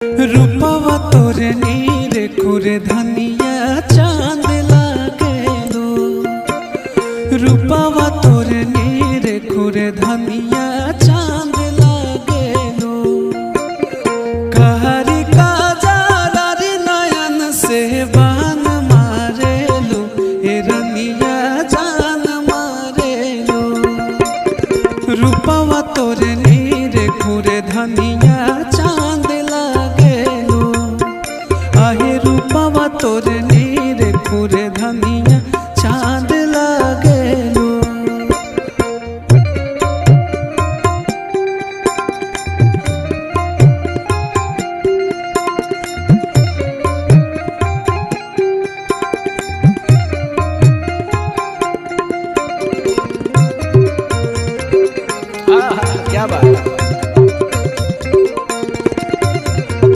रूपवा तोरे नीरे खुरे धनिया चांद लागेलो। रूपवा तोरे नीरे खुरे धनिया चांद लागेलो। कहरी काजरारी नयन से बान मारेलो, ए रनिया जान मारेलो। रूपवा तोरे नीरे खुरे धनिया चांद आहे रूपवा तोरे नीरे खुरे धनिया।